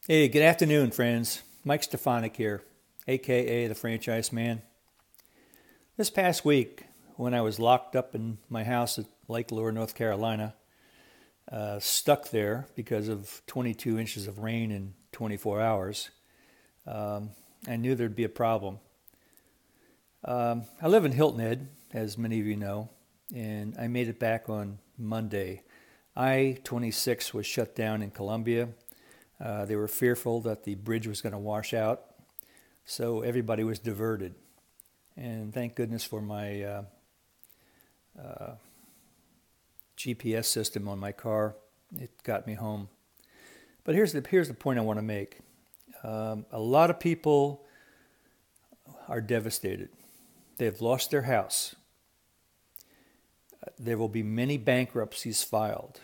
Hey, good afternoon, friends. Mike Stefanik here, aka the Franchise Man. This past week, when I was locked up in my house at Lake Lure, North Carolina, stuck there because of 22 inches of rain in 24 hours, I knew there'd be a problem. I live in Hilton Head, as many of you know, and I made it back on Monday. I-26 was shut down in Columbia. They were fearful that the bridge was going to wash out, so everybody was diverted. And thank goodness for my GPS system on my car. It got me home. But here's the point I want to make. A lot of people are devastated. They've lost their house. There will be many bankruptcies filed.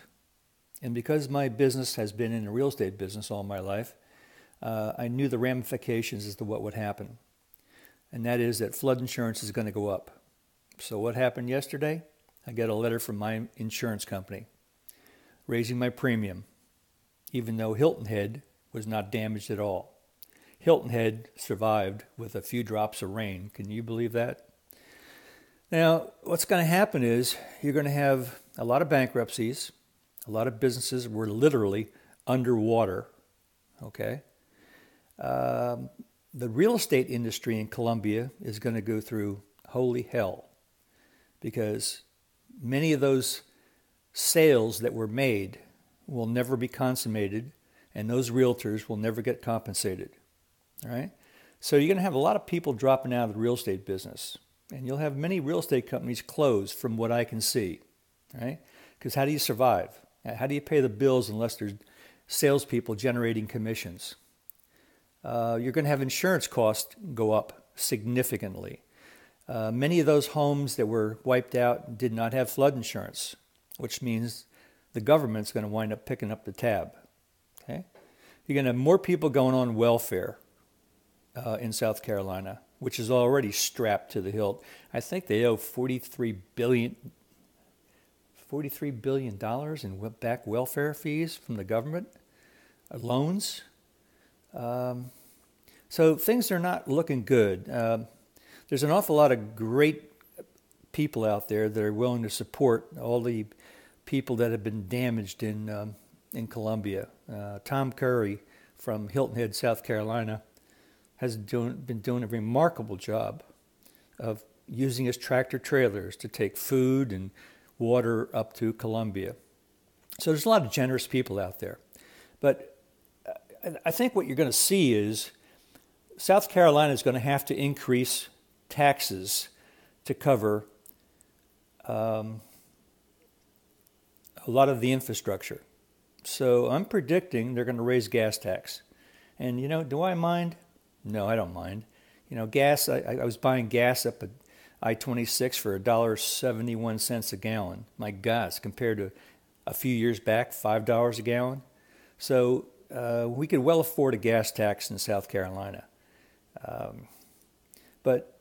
And because my business has been in the real estate business all my life, I knew the ramifications as to what would happen. And that is that flood insurance is going to go up. So what happened yesterday? I got a letter from my insurance company raising my premium, even though Hilton Head was not damaged at all. Hilton Head survived with a few drops of rain. Can you believe that? Now, what's going to happen is you're going to have a lot of bankruptcies. A lot of businesses were literally underwater, okay? The real estate industry in Colombia is going to go through holy hell because many of those sales that were made will never be consummated and those realtors will never get compensated, all right? So you're going to have a lot of people dropping out of the real estate business and you'll have many real estate companies close from what I can see, right? Because how do you survive? How do you pay the bills unless there's salespeople generating commissions? You're going to have insurance costs go up significantly. Many of those homes that were wiped out did not have flood insurance, which means the government's going to wind up picking up the tab. Okay? You're going to have more people going on welfare in South Carolina, which is already strapped to the hilt. I think they owe $43 billion in back welfare fees from the government, loans. So things are not looking good. There's an awful lot of great people out there that are willing to support all the people that have been damaged in Colombia. Tom Curry from Hilton Head, South Carolina, has been doing a remarkable job of using his tractor trailers to take food and water up to Colombia. So there's a lot of generous people out there. But I think what you're going to see is South Carolina is going to have to increase taxes to cover a lot of the infrastructure. So I'm predicting they're going to raise gas tax. And, you know, do I mind? No, I don't mind. You know, gas, I was buying gas up at I-26 for $1.71 a gallon. My gosh, compared to a few years back, $5 a gallon. So we could well afford a gas tax in South Carolina. But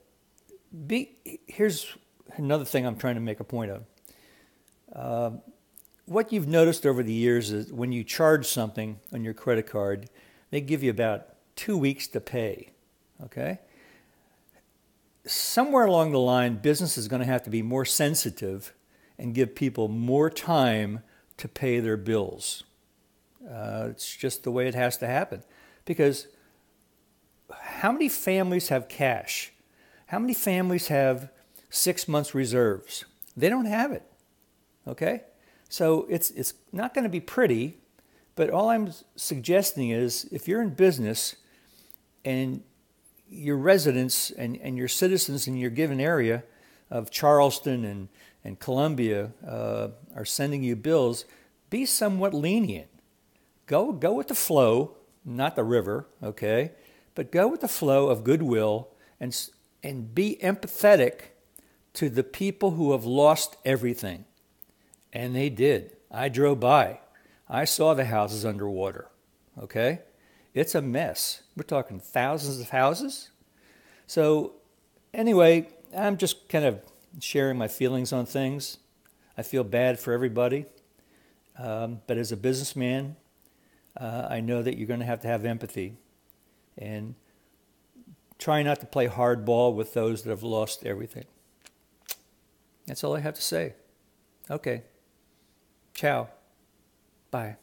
here's another thing I'm trying to make a point of. What you've noticed over the years is when you charge something on your credit card, they give you about 2 weeks to pay, okay? Somewhere along the line, business is going to have to be more sensitive and give people more time to pay their bills. It's just the way it has to happen. Because how many families have cash? How many families have 6 months reserves? They don't have it, okay? So it's not going to be pretty, but all I'm suggesting is if you're in business and your residents and your citizens in your given area of Charleston and Columbia are sending you bills, be somewhat lenient. Go with the flow, not the river, okay? But go with the flow of goodwill and be empathetic to the people who have lost everything. And they did. I drove by. I saw the houses underwater, okay? It's a mess. We're talking thousands of houses. So anyway, I'm just kind of sharing my feelings on things. I feel bad for everybody. But as a businessman, I know that you're going to have empathy, and try not to play hardball with those that have lost everything. That's all I have to say. Okay. Ciao. Bye.